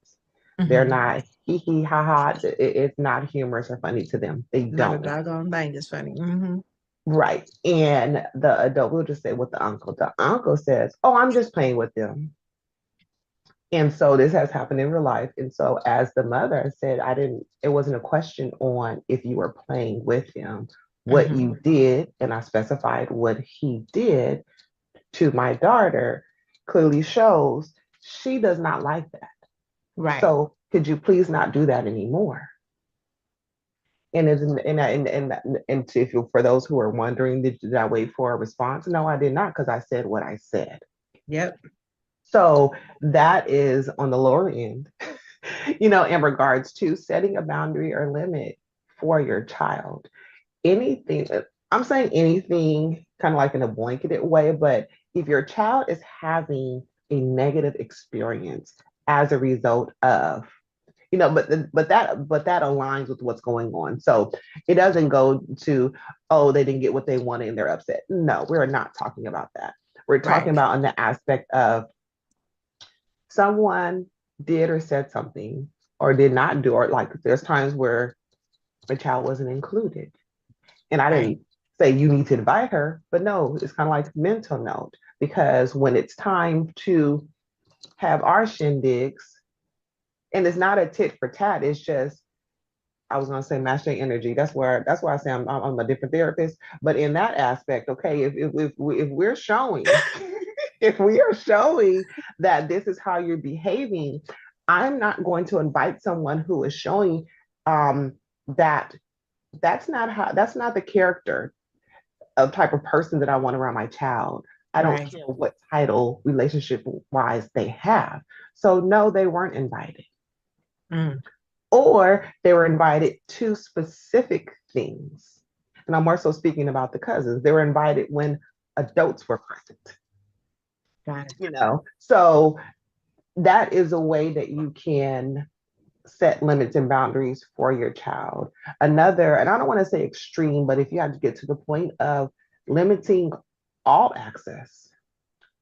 They're Hmm. not hee hee ha ha. It's not humorous or funny to them. They Not a don't know. doggone thing is funny. Hmm. Right. And the adult will just say with the uncle. The uncle says, "Oh, I'm just playing with them." And so this has happened in real life. And so as the mother I said, it wasn't a question on if you were playing with him. What Hmm. you did, and I specified what he did to my daughter, clearly shows she does not like that. Right. So could you please not do that anymore? And if you, for those who are wondering, did I wait for a response? No, I did not, because I said what I said. Yep. So that is on the lower end, in regards to setting a boundary or limit for your child. Anything, I'm saying anything kind of like in a blanketed way, but if your child is having a negative experience as a result of, but that aligns with what's going on. So it doesn't go to, oh, they didn't get what they wanted and they're upset. No, we're not talking about that. We're talking Right. about on the aspect of someone did or said something or did not do, or like there's times where the child wasn't included. And I Right. didn't say you need to invite her, but no, it's kind of like mental note, because when it's time to have our shindigs, and it's not a tit for tat, it's just, I was going to say mastering energy. That's why I say I'm a different therapist. But in that aspect, okay, if we're showing, if we are showing that this is how you're behaving, I'm not going to invite someone who is showing that that's not the character of type of person that I want around my child. I don't Right. care what title relationship wise they have. So no, they weren't invited, Mm. or they were invited to specific things. And I'm more so speaking about the cousins. They were invited when adults were present. Got it. So that is a way that you can set limits and boundaries for your child. Another, and I don't want to say extreme, but if you have to get to the point of limiting all access,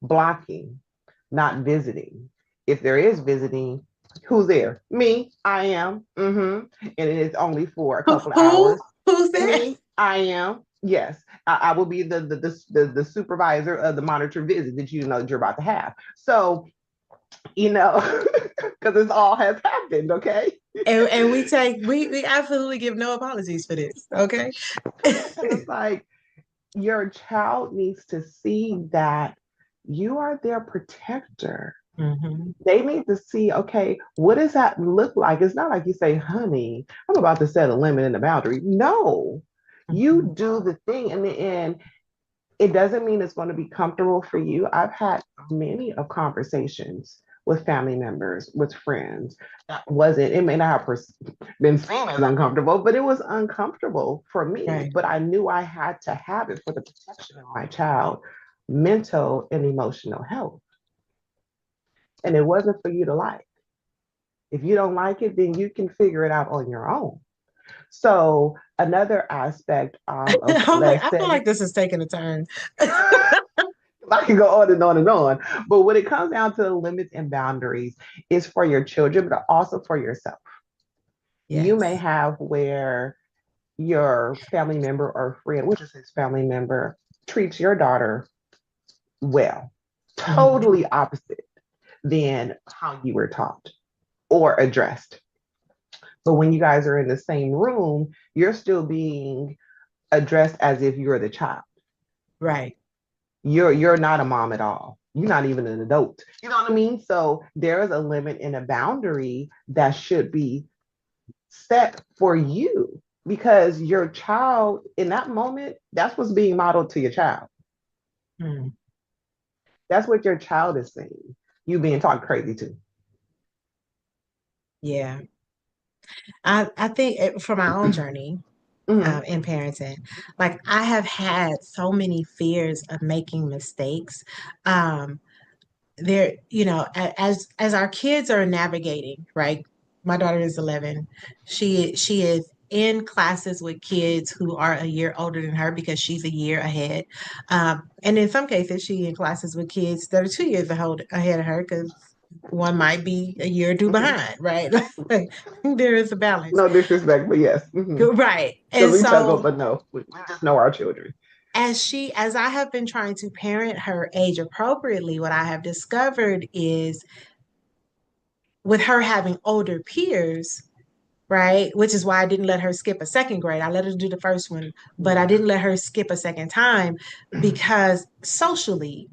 blocking, not visiting. If there is visiting, who's there? Me, I am. And it is only for a couple of Who? hours. Who's there? Me, I am. Yes, I will be the supervisor of the monitor visit that you know that you're about to have. So because this all has happened. Okay, And we absolutely give no apologies for this. Okay. and it's like your child needs to see that you are their protector. Hmm. They need to see, okay, what does that look like? It's not like you say, honey, I'm about to set a limit and a boundary. No, you Hmm. do the thing in the end. It doesn't mean it's going to be comfortable for you. I've had many of conversations with family members, with friends. That wasn't, it may not have been seen as uncomfortable, but it was uncomfortable for me. Right. But I knew I had to have it for the protection of my child, mental and emotional health. And it wasn't for you to like. If you don't like it, then you can figure it out on your own. So another aspect of I'm like, let's I feel say like this is taking a turn. I can go on and on and on. But when it comes down to limits and boundaries, it's for your children, but also for yourself. You may Yes. have where your family member or friend, which is his family member, treats your daughter well, Hmm. totally opposite than how you were taught or addressed. But when you guys are in the same room, you're still being addressed as if you're the child. Right. You're not a mom at all. You're not even an adult. You know what I mean? So there is a limit and a boundary that should be set for you because your child in that moment, that's what's being modeled to your child. Mm. That's what your child is saying. You being talked crazy to. Yeah. I think for my own journey Mm-hmm. in parenting, like I have had so many fears of making mistakes. Um, there, as our kids are navigating, right? My daughter is 11. She is in classes with kids who are a year older than her because she's a year ahead. And in some cases, she in classes with kids that are 2 years ahead of her because one might be a year or two Mm-hmm. behind, right? Like, there is a balance. No disrespect, but yes. Mm-hmm. Right. Because And we chuckle, so but no, we just know our children. as I have been trying to parent her age appropriately, what I have discovered is with her having older peers, right? Which is why I didn't let her skip a second grade. I let her do the first one, but I Yeah. didn't let her skip a second time because socially,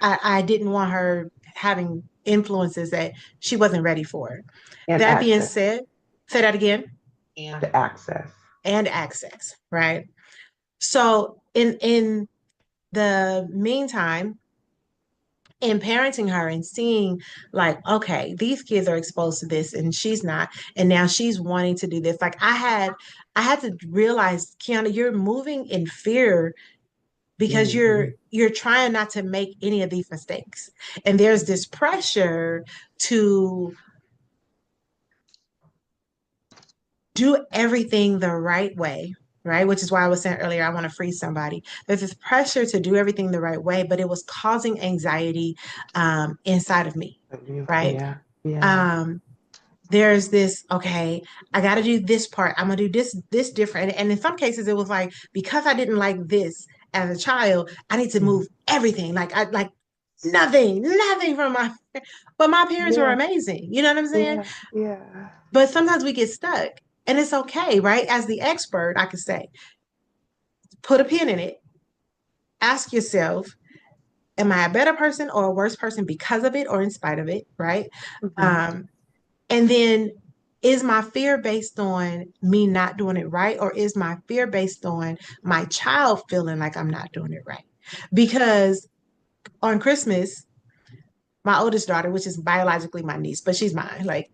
I didn't want her having influences that she wasn't ready for. And That being access. said, say that again, And access. and access, right? So in the meantime, in parenting her and seeing like, okay, these kids are exposed to this and she's not, and now she's wanting to do this. Like I had to realize, Kiana, you're moving in fear because Mm-hmm. you're trying not to make any of these mistakes. And there's this pressure to do everything the right way, right? Which is why I was saying earlier, I want to free somebody. There's this pressure to do everything the right way, but it was causing anxiety inside of me, right? Yeah. Yeah. Um, there's this, okay, I got to do this part. I'm gonna do this different. And in some cases, it was like because I didn't like this as a child, I need to Mm-hmm. move everything. Like I like nothing from my. But my parents were Yeah. amazing. You know what I'm saying? Yeah. Yeah. But sometimes we get stuck, and it's okay, right? As the expert, I could say, put a pin in it. Ask yourself, am I a better person or a worse person because of it or in spite of it, right? Mm-hmm. Um, And then is my fear based on me not doing it right, or is my fear based on my child feeling like I'm not doing it right? Because on Christmas, my oldest daughter, which is biologically my niece, but she's mine, like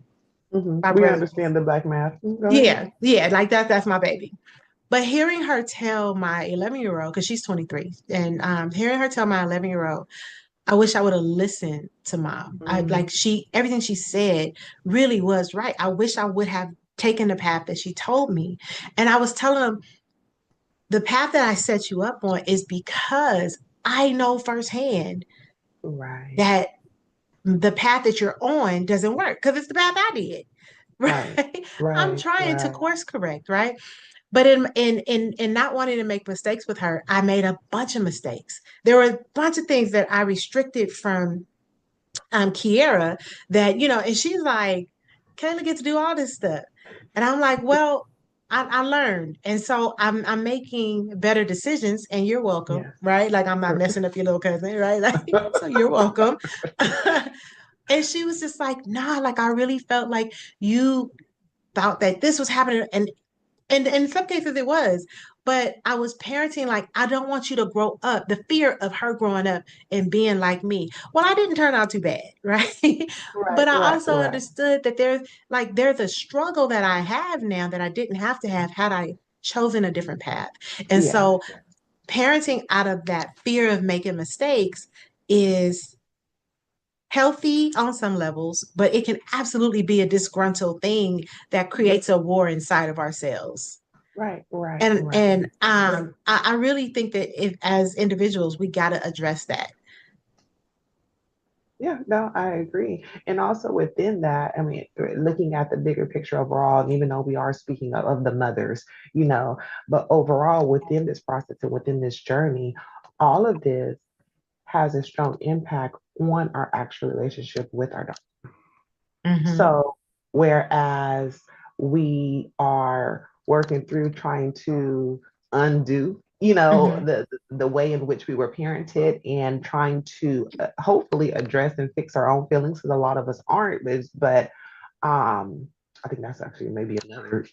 Mm-hmm. my We brother. understand the black math. Go ahead. Yeah, yeah, like that's my baby. But hearing her tell my 11-year-old, because she's 23, and hearing her tell my 11-year-old, I wish I would have listened to mom. I Mm, like everything she said really was right. I wish I would have taken the path that she told me. And I was telling him the path that I set you up on is because I know firsthand right, that the path that you're on doesn't work because it's the path I did. right, Right. I'm right, trying to right. course correct, right? But in not wanting to make mistakes with her, I made a bunch of mistakes. There were a bunch of things that I restricted from Kiera that, and she's like, Kayla gets to do all this stuff. And I'm like, well, I learned. And so I'm making better decisions and you're welcome, Yes. right? Like I'm not messing up your little cousin, right? Like, so you're welcome. And she was just like, nah, like I really felt like you thought that this was happening. And in some cases it was, but I was parenting like, I don't want you to grow up, the fear of her growing up and being like me. Well, I didn't turn out too bad, right? Right, But I right, also right. understood that there's a struggle that I have now that I didn't have to have had I chosen a different path. And Yeah, so parenting out of that fear of making mistakes is healthy on some levels, but it can absolutely be a disgruntled thing that creates a war inside of ourselves. right, right, right. And I really think that if as individuals we got to address that. Yeah, no, I agree. And also within that, I mean, looking at the bigger picture overall, and even though we are speaking of the mothers, you know, but overall within this process and within this journey, all of this has a strong impact on our actual relationship with our dog. Hmm. So, whereas we are working through trying to undo, Hmm. the way in which we were parented and trying to hopefully address and fix our own feelings, because a lot of us aren't. But I think that's actually maybe another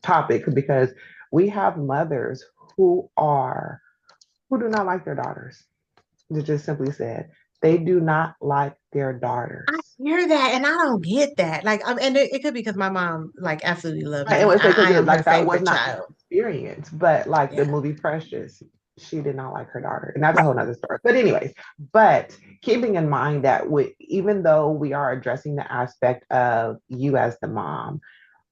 topic because we have mothers who are who do not like their daughters. They just simply said they do not like their I daughters. hear that, and I don't get that. Like, and it could be because my mom like absolutely loved Right, and me. would say I because am her like that was favorite not their child. experience, but like the Yeah. movie Precious, she did not like her daughter, and that's a whole nother story. But anyways, but keeping in mind that even though we are addressing the aspect of you as the mom,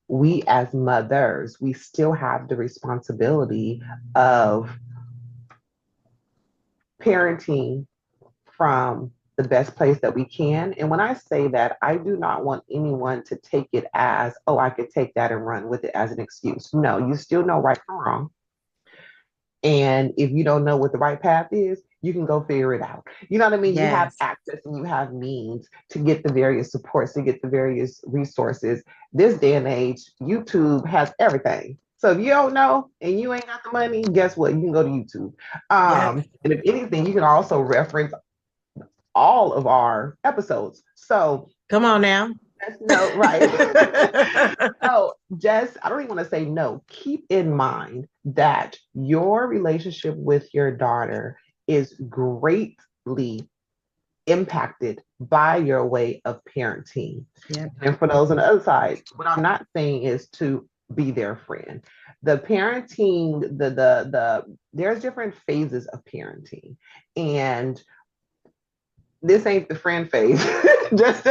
we as mothers, we still have the responsibility of parenting from the best place that we can. And when I say that, I do not want anyone to take it as, oh, I could take that and run with it as an excuse. No, you still know right from wrong. And if you don't know what the right path is, you can go figure it out. You know what I mean? You have Yes. access and you have means to get the various supports, to get the various resources. This day and age, YouTube has everything. So if you don't know and you ain't got the money, guess what? You can go to YouTube. Yep. And if anything, you can also reference all of our episodes. So Come on now. just know, right. So just, I don't even want to say no. Keep in mind that your relationship with your daughter is greatly impacted by your way of parenting. Yep. And for those on the other side, what I'm not saying is to be their friend. The parenting, there's different phases of parenting. And this ain't the friend phase. just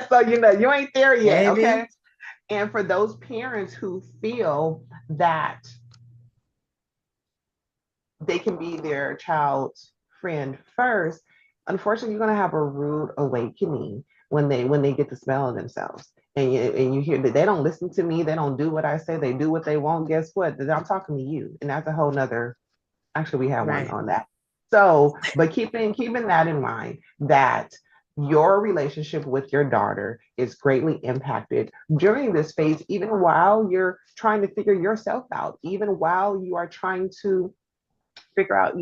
so you know, you ain't there yet, Baby. okay? And for those parents who feel that they can be their child's friend first, unfortunately, you're going to have a rude awakening when they get the smell of themselves. And you hear that they don't listen to me, they don't do what I say, they do what they want. Guess what? I'm talking to you, and that's a whole nother. Actually, we have one Right. on that. So, but keeping that in mind, that your relationship with your daughter is greatly impacted during this phase, even while you're trying to figure yourself out, even while you are trying to figure out,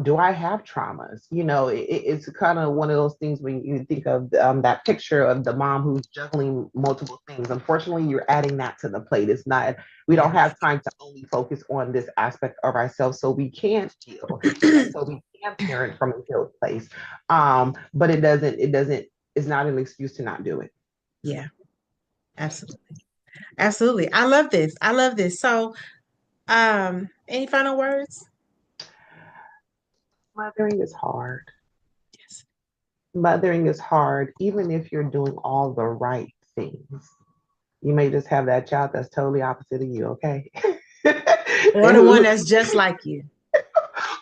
do I have traumas? It's kind of one of those things when you think of that picture of the mom who's juggling multiple things. Unfortunately, you're adding that to the plate. It's not, we don't Yes. have time to only focus on this aspect of ourselves so we can heal and so we can parent from a healed place. But it's not an excuse to not do it. Yeah, absolutely. Absolutely. I love this. I love this. So, any final words? Mothering is hard. Mothering is hard, even if you're doing all the right things. You may just have that child that's totally opposite of you, okay? Or And the one who, that's just like you.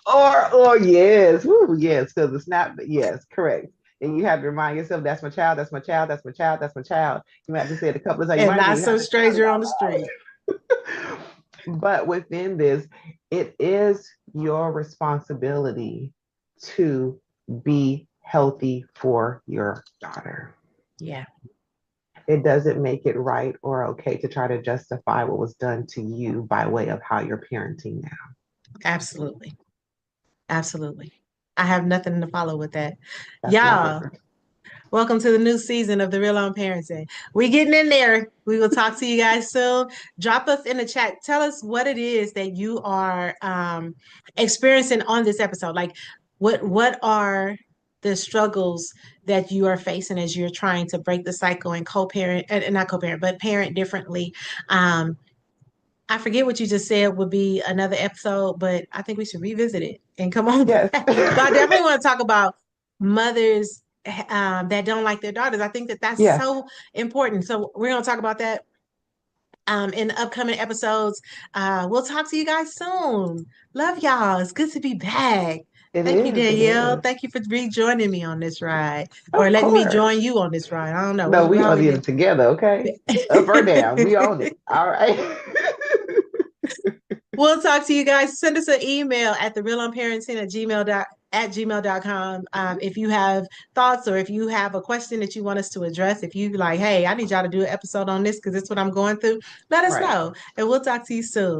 or yes, woo, yes, because it's not, yes, correct. And you have to remind yourself, that's my child, that's my child, that's my child, that's my child. You might have to say it a couple of times. You And might not even have some to shout it stranger on out the street. loud. But within this, it is your responsibility to be healthy for your daughter. Yeah, It doesn't make it right or okay to try to justify what was done to you by way of how you're parenting now. absolutely. Absolutely. I have nothing to follow with that. That's my Y'all, word. welcome to the new season of The Real on Parenting. We getting in there. We will talk to you guys soon. Drop us in the chat. Tell us what it is that you are experiencing on this episode. Like, what are the struggles that you are facing as you're trying to break the cycle and co-parent, and not co-parent, but parent differently? Um, I forget what you just said would be another episode, but I think we should revisit it and come on Yes. back. But I definitely want to talk about mothers that don't like their daughters. I think that that's Yes, so important. So we're going to talk about that in the upcoming episodes. We'll talk to you guys soon. Love y'all. It's good to be back. it Thank you, is. It Danielle. is. Thank you for rejoining me on this ride, or Of letting me course. join you on this ride. I don't know. No, we We're own only it been. together, okay? Up or down. We own it. All right. We'll talk to you guys. Send us an email at therealonparenting at gmail.com. If you have thoughts or if you have a question that you want us to address, if you like, hey, I need y'all to do an episode on this because it's what I'm going through, let us Right. know. And we'll talk to you soon.